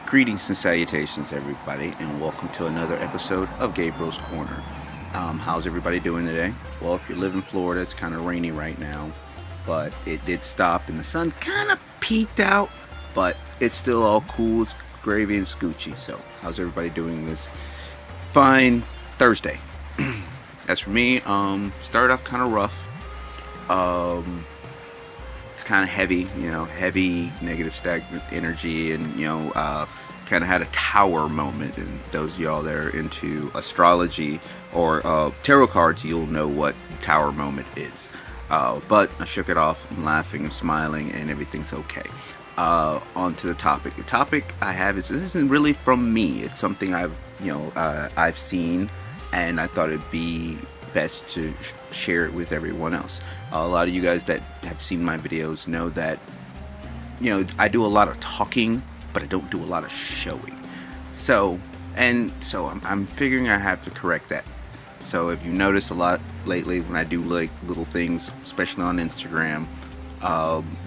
Greetings and salutations, everybody, and welcome to another episode of Gabriel's Corner. How's everybody doing today? Well, if you live in Florida, it's kind of rainy right now, but it did stop and the sun kind of peeked out, but it's still all cool. It's gravy and scoochy. So, how's everybody doing this fine Thursday? As for me, started off kind of rough. It's kind of heavy, heavy negative stagnant energy, and kind of had a tower moment. And those of y'all that are into astrology or tarot cards, you'll know what tower moment is. But I shook it off. I'm laughing, I'm smiling, and everything's okay. On to the topic. The topic I have is, this isn't really from me. It's something I've seen, and I thought it'd be best to share it with everyone else. A lot of you guys that have seen my videos know that I do a lot of talking, but I don't do a lot of showing. So I'm figuring I have to correct that. So if you notice a lot lately when I do like little things, especially on Instagram,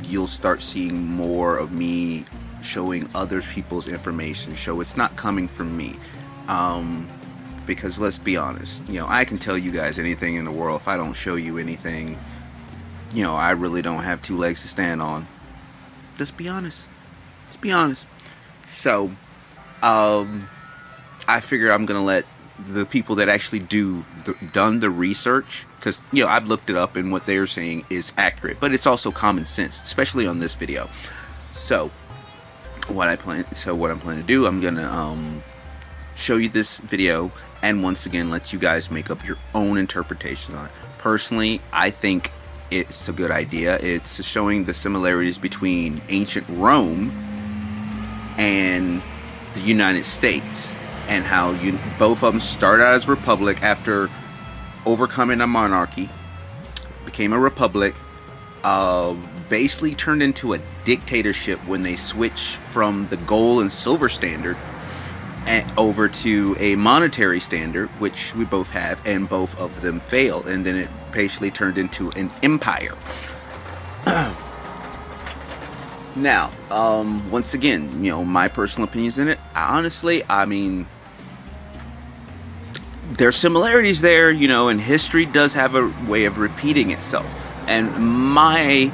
you'll start seeing more of me showing other people's information. So it's not coming from me. Because let's be honest, I can tell you guys anything in the world. If I don't show you anything, I really don't have two legs to stand on. Let's be honest. So, I figure I'm gonna let the people that actually done the research, because I've looked it up and what they're saying is accurate, but it's also common sense, especially on this video. So, what I'm planning to do, I'm gonna show you this video, and once again let you guys make up your own interpretations on it. Personally, I think it's a good idea. It's showing the similarities between ancient Rome and the United States, and how both of them started out as republic after overcoming a monarchy, became a republic, basically turned into a dictatorship when they switched from the gold and silver standard over to a monetary standard, which we both have, and both of them failed, and then it basically turned into an empire. Now, once again, my personal opinions in it, honestly, there's similarities there, and history does have a way of repeating itself. And my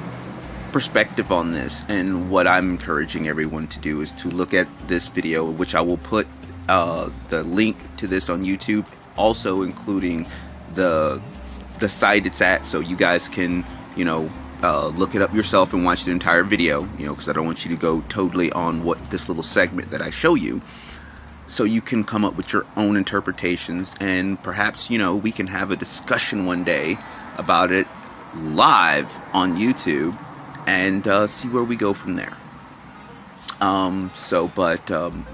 perspective on this, and what I'm encouraging everyone to do, is to look at this video, which I will put the link to this on YouTube, also including the site it's at, so you guys can look it up yourself and watch the entire video, because I don't want you to go totally on what this little segment that I show you, so you can come up with your own interpretations, and perhaps we can have a discussion one day about it live on YouTube, and see where we go from there.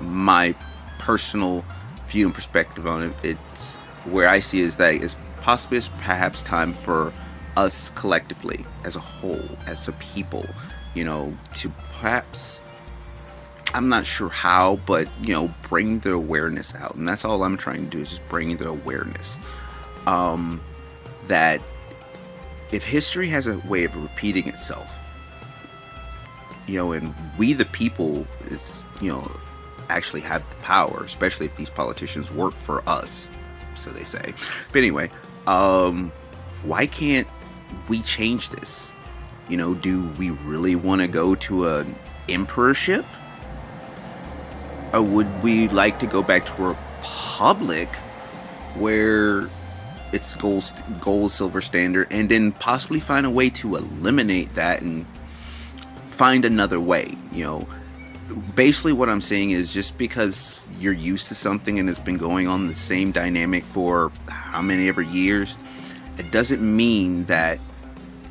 My personal view and perspective on it, it's where I see is that it's perhaps time for us collectively, as a whole, as a people, to perhaps, I'm not sure how, but bring the awareness out. And that's all I'm trying to do, is just bring the awareness that if history has a way of repeating itself, and we the people is actually have the power, especially if these politicians work for us, so they say. But anyway, why can't we change this? Do we really want to go to an emperorship? Or would we like to go back to a republic where it's gold, silver standard, and then possibly find a way to eliminate that and find another way? Basically what I'm saying is, just because you're used to something and it's been going on the same dynamic for how many ever years, it doesn't mean that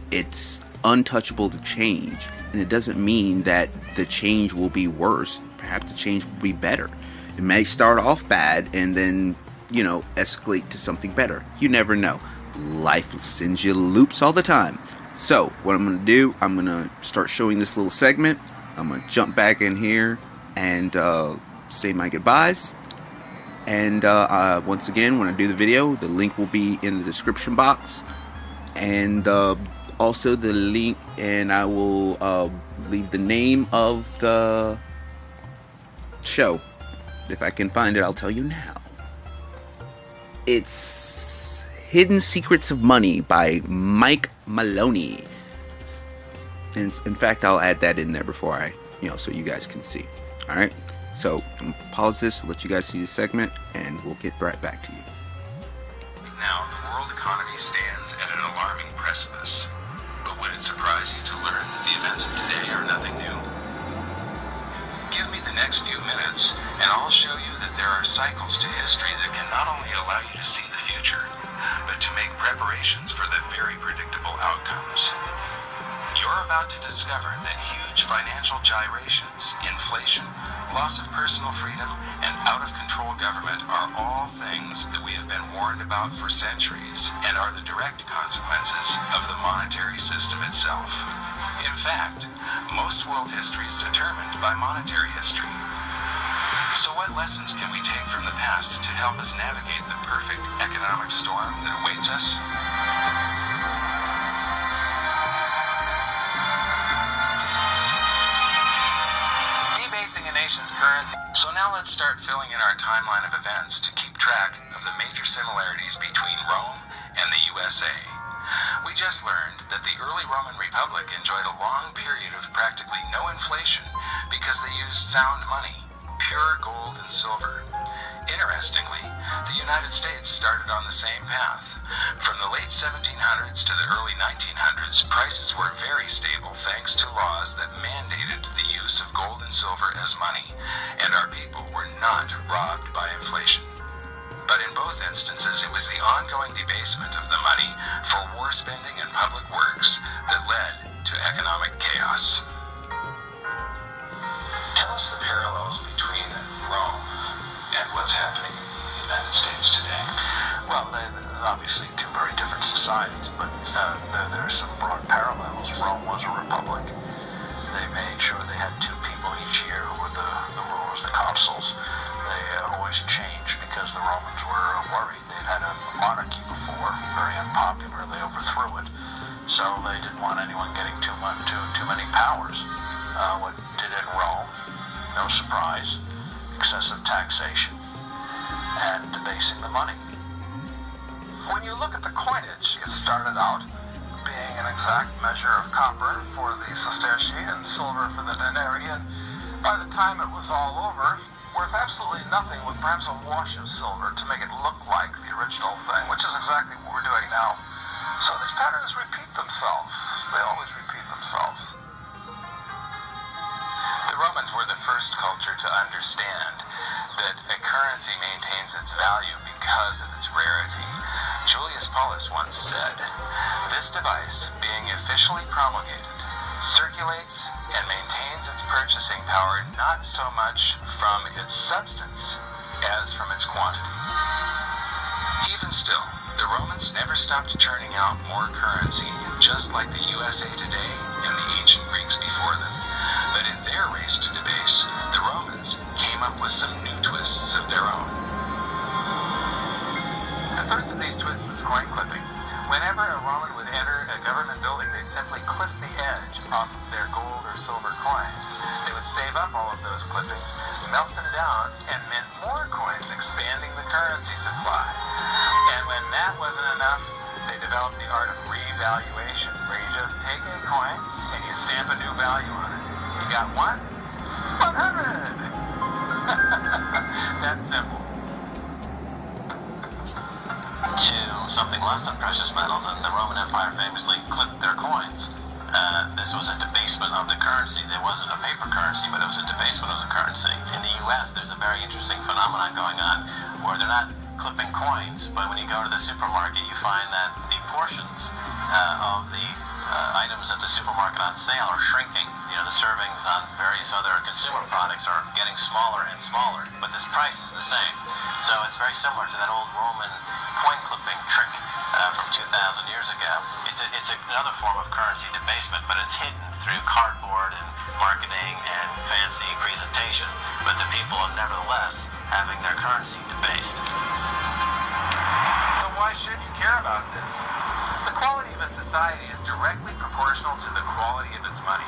it's untouchable to change, and it doesn't mean that the change will be worse. Perhaps the change will be better. It may start off bad and then escalate to something better. You never know. Life sends you loops all the time. So what I'm going to do, I'm going to start showing this little segment. I'm going to jump back in here and say my goodbyes. And once again, when I do the video, the link will be in the description box. And also the link, and I will leave the name of the show. If I can find it, I'll tell you now. It's Hidden Secrets of Money by Mike Maloney. And in fact, I'll add that in there before I, so you guys can see. All right. So I'm gonna pause this, let you guys see the segment, and we'll get right back to you. Now, the world economy stands at an alarming precipice. But would it surprise you to learn that the events of today are nothing new? Give me the next few minutes, and I'll show you that there are cycles to history that can not only allow you to see the future, but to make preparations for the very predictable outcomes. You're about to discover that huge financial gyrations, inflation, loss of personal freedom, and out-of-control government are all things that we have been warned about for centuries and are the direct consequences of the monetary system itself. In fact, most world history is determined by monetary history. So what lessons can we take from the past to help us navigate the perfect economic storm that awaits us? Debasing a nation's currency. So now let's start filling in our timeline of events to keep track of the major similarities between Rome and the USA. We just learned that the early Roman Republic enjoyed a long period of practically no inflation because they used sound money, pure gold and silver. Interestingly, the United States started on the same path. From the late 1700s to the early 1900s, prices were very stable thanks to laws that mandated the use of gold and silver as money, and our people were not robbed by inflation. But in both instances, it was the ongoing debasement of the money for war spending and public works that led to economic chaos. Tell us the parallels between Rome and what's happening in the United States today. Well, they're obviously two very different societies, but there are some broad parallels. Rome was a republic. They made sure they had two people each year who were the rulers, the consuls. They always changed because the Romans were worried. They'd had a monarchy before, very unpopular. They overthrew it. So they didn't want anyone getting too many powers. What did in Rome, no surprise, excessive taxation and debasing the money. When you look at the coinage, it started out being an exact measure of copper for the sestertii and silver for the denarian. By the time it was all over, worth absolutely nothing with perhaps a wash of silver to make it look like the original thing, which is exactly what we're doing now. So these patterns repeat themselves. They always repeat themselves. The Romans were the first culture to understand that a currency maintains its value because of its rarity. Julius Paulus once said, "This device, being officially promulgated, circulates and maintains its purchasing power not so much from its substance as from its quantity." Even still, the Romans never stopped churning out more currency, just like the USA today and the ancient Greeks before them. But in their race to debase, the Romans came up with some new twists of their own. The first of these twists was coin clipping. Whenever a Roman would enter a government building, they'd simply clip the edge off of their gold or silver coins. They would save up all of those clippings, melt them down, and mint more coins, expanding the currency supply. And when that wasn't enough, they developed the art of revaluation, where you just take a coin and you stamp a new value on it. You got 100. That's simple. To something less than precious metals, and the Roman Empire famously clipped their coins. This was a debasement of the currency. There wasn't a paper currency, but it was a debasement of the currency. In the U.S., there's a very interesting phenomenon going on where they're not clipping coins, but when you go to the supermarket, you find that the portions of the items at the supermarket on sale are shrinking. You know, the servings on various other consumer products are getting smaller and smaller, but this price is the same. So it's very similar to that old Roman coin clipping trick from 2,000 years ago. It's another form of currency debasement, but it's hidden through cardboard and marketing and fancy presentation. But the people are nevertheless having their currency debased. So why should you care about this? The quality of a society is directly proportional to the quality of its money.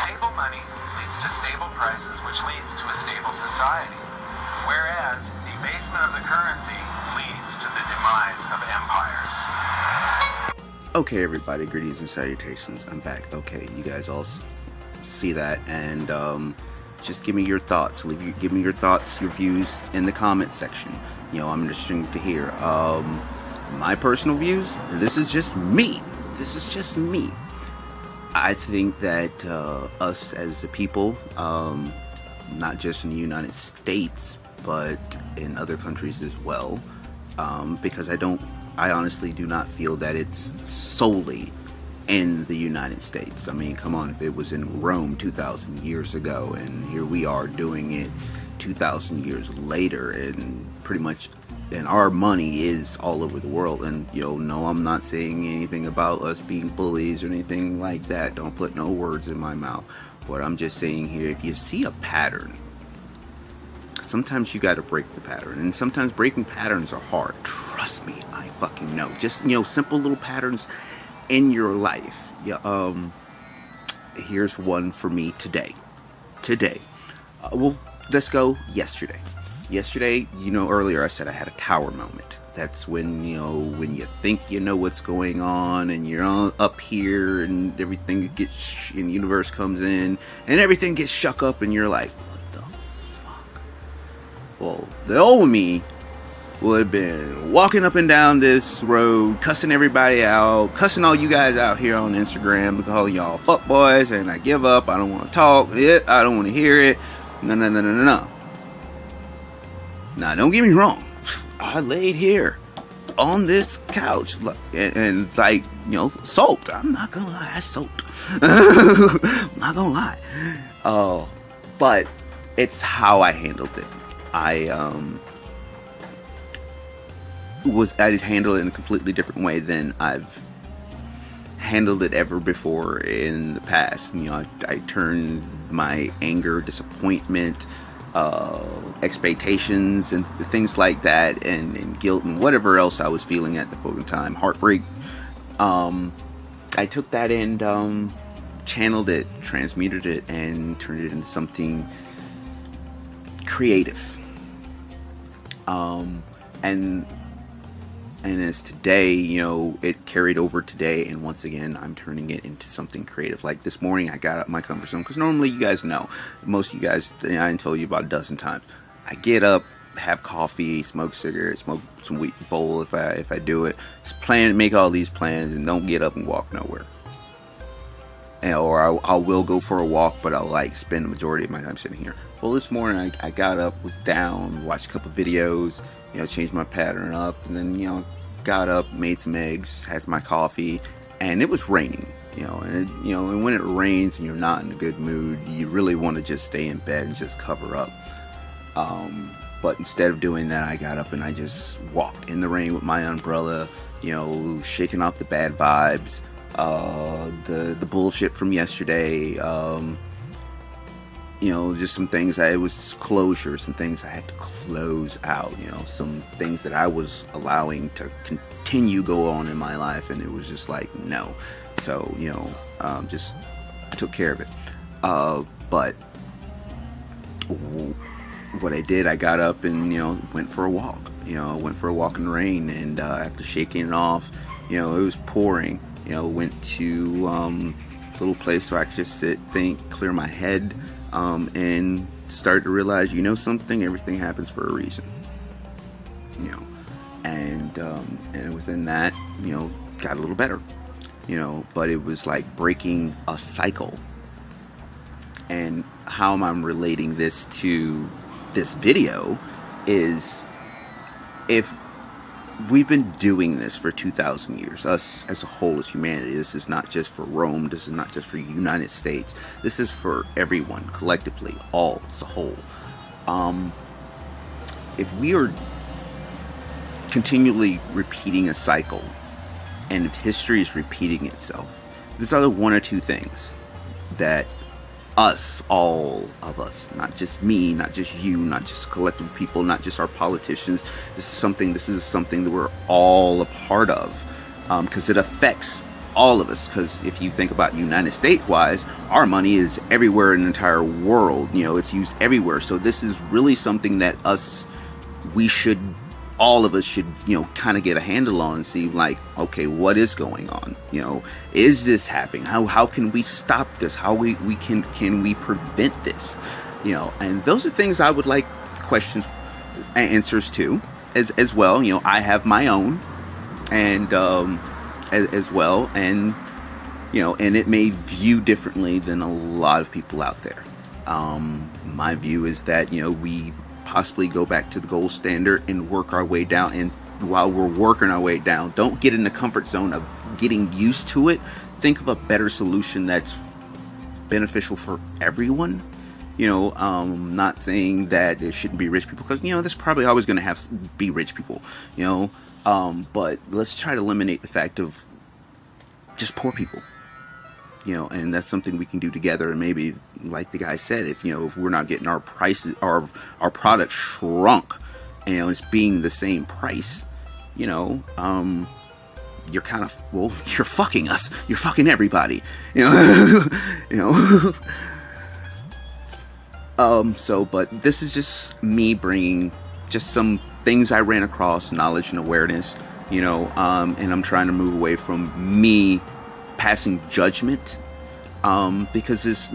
Stable money leads to stable prices, which leads to a stable society. Whereas debasement of the currency leads to the demise of empires. Okay, everybody, greetings and salutations. I'm back. Okay, you guys all see that, and just give me your thoughts. Give me your thoughts, your views in the comment section. You know, I'm interested to hear my personal views. This is just me. This is just me. I think that us as a people, not just in the United States, but in other countries as well, because I honestly do not feel that it's solely in the United States. I mean, come on, if it was in Rome 2,000 years ago, and here we are doing it 2,000 years later, and pretty much, and our money is all over the world. And, you know, no, I'm not saying anything about us being bullies or anything like that. Don't put no words in my mouth. What I'm just saying here, if you see a pattern, sometimes you got to break the pattern, and sometimes breaking patterns are hard. Trust me, I fucking know. Just, you know, simple little patterns in your life. Yeah. Here's one for me today. Well, let's go yesterday. Yesterday, you know, earlier I said I had a tower moment. That's when, you know, when you think you know what's going on, and you're up here, and everything gets, and the universe comes in, and everything gets shook up, and you're like, what the fuck? Well, the old me would have been walking up and down this road, cussing everybody out, cussing all you guys out here on Instagram, calling y'all fuckboys, and I give up, I don't want to talk it, I don't want to hear it, no. Now, don't get me wrong, I laid here on this couch and like, you know, soaked. I'm not gonna lie, I soaked. I'm not gonna lie. But it's how I handled it. I handled it in a completely different way than I've handled it ever before in the past. You know, I turned my anger, disappointment, expectations and things like that, and guilt and whatever else I was feeling at the point in time, heartbreak, I took that and channeled it, transmuted it, and turned it into something creative. And as today, you know, it carried over today, and once again, I'm turning it into something creative. Like this morning, I got up my comfort zone, because normally, you guys know, most of you guys, I told you about a dozen times, I get up, have coffee, smoke cigarettes, smoke some wheat bowl if I do it, just make all these plans, and don't get up and walk nowhere. Or I will go for a walk, but I'll like spend the majority of my time sitting here. Well, this morning I got up, was down, watched a couple videos, you know, changed my pattern up, and then, you know, got up, made some eggs, had my coffee, and it was raining, you know, and when it rains and you're not in a good mood, you really want to just stay in bed and just cover up. But instead of doing that, I got up and I just walked in the rain with my umbrella, you know, shaking off the bad vibes, the bullshit from yesterday, you know, just some things it was closure, some things I had to close out, you know, some things that I was allowing to continue go on in my life, and it was just like, no. So, you know, just took care of it. But what I did, I got up and, you know, went for a walk. You know, went for a walk in the rain, and after shaking it off, you know, it was pouring. You know, went to a little place where I could just sit, think, clear my head, and start to realize, you know something, everything happens for a reason. You know, and within that, you know, got a little better. You know, but it was like breaking a cycle. And how I'm relating this to this video is, if we've been doing this for 2,000 years, us as a whole, as humanity, this is not just for Rome, this is not just for the United States, this is for everyone, collectively, all as a whole. If we are continually repeating a cycle, and if history is repeating itself, there's either one or two things that us, all of us, not just me, not just you, not just collective people, not just our politicians, this is something that we're all a part of, because it affects all of us, because if you think about United States wise, our money is everywhere in the entire world. It's used everywhere. So this is really something that all of us should, kind of get a handle on and see, like, okay, what is going on? Is this happening? How can we stop this? How can we prevent this? And those are things I would like answers to as well. I have my own, and as well, and and it may view differently than a lot of people out there. My view is that we possibly go back to the gold standard and work our way down, and while we're working our way down, don't get in the comfort zone of getting used to it. Think of a better solution that's beneficial for everyone. Not saying that it shouldn't be rich people, because there's probably always going to be rich people, but let's try to eliminate the fact of just poor people, and that's something we can do together. And maybe, like the guy said, if we're not getting our prices, our product shrunk, and it's being the same price, you're kind of, well, you're fucking us, you're fucking everybody, but this is just me bringing just some things I ran across, knowledge and awareness, and I'm trying to move away from me passing judgment, because this,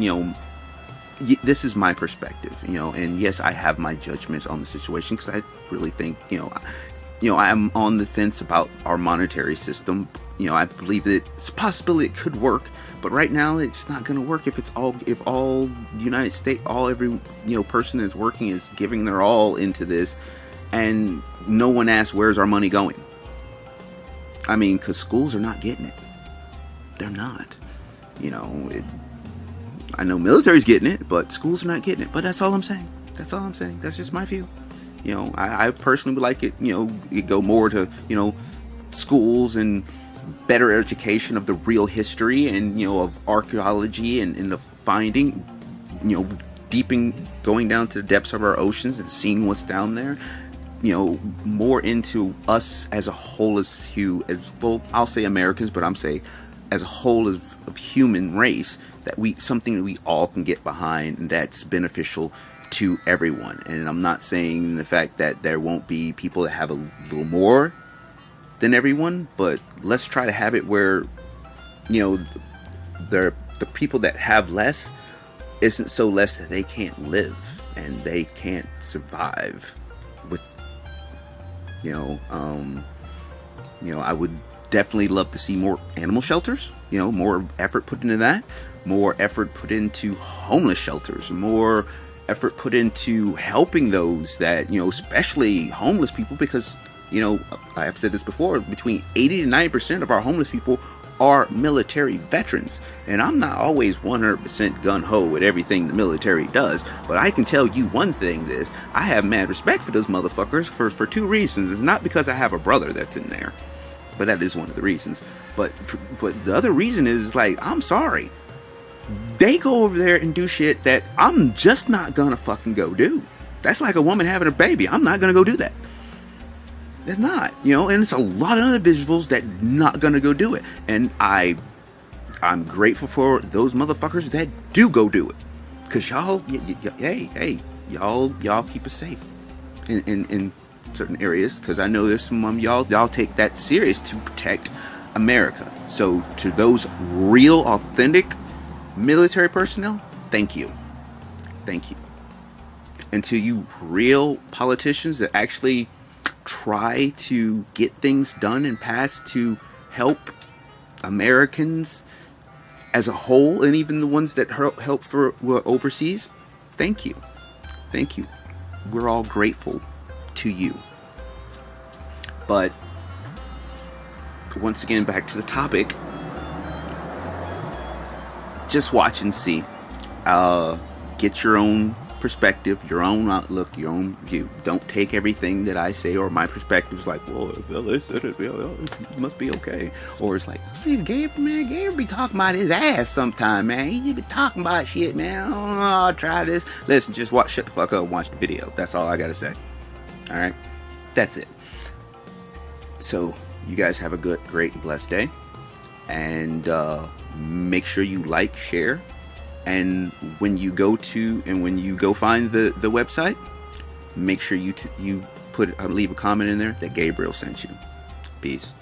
this is my perspective, and yes, I have my judgments on the situation, because I really think, I'm on the fence about our monetary system. I believe that it's a possibility it could work, but right now it's not going to work if all United States, every person that's working is giving their all into this, and no one asks where's our money going. I mean, because schools are not getting it. They're not. I know military's getting it, but schools are not getting it. But that's all I'm saying. That's just my view. I personally would like it, it go more to, schools and better education of the real history and, of archaeology and the finding, going down to the depths of our oceans and seeing what's down there. More into us as a whole, I'll say Americans, but I'm saying as a whole of human race, something that we all can get behind, and that's beneficial to everyone. And I'm not saying the fact that there won't be people that have a little more than everyone, but let's try to have it where, the people that have less isn't so less that they can't live and they can't survive with, I would definitely love to see more animal shelters, more effort put into that, more effort put into homeless shelters, more effort put into helping those that, especially homeless people, because, I've said this before, between 80 to 90% of our homeless people are military veterans. And I'm not always 100% gung-ho with everything the military does, but I can tell you one thing, I have mad respect for those motherfuckers for two reasons. It's not because I have a brother that's in there, but that is one of the reasons. But the other reason is, like, I'm sorry, they go over there and do shit that I'm just not gonna fucking go do. That's like a woman having a baby. I'm not gonna go do that. They're not, and it's a lot of other individuals that not gonna go do it. And I'm grateful for those motherfuckers that do go do it, because y'all, hey, y'all keep us safe in certain areas, because I know there's some of y'all take that serious to protect America. So to those real, authentic military personnel, thank you. And to you real politicians that actually try to get things done and passed to help Americans as a whole, and even the ones that help for overseas, thank you. We're all grateful to you. But once again, back to the topic, just watch and see. Get your own perspective, your own outlook, your own view. Don't take everything that I say or my perspective is like, well, they said it must be okay. Or it's like, hey, Gabriel be talking about his ass sometime, man. He be talking about shit, man. Oh, try this. Listen, just shut the fuck up and watch the video. That's all I gotta say. Alright? That's it. So, you guys have a good, great, blessed day. And make sure you like, share, and when you go find the website, make sure you leave a comment in there that Gabriel sent you. Peace.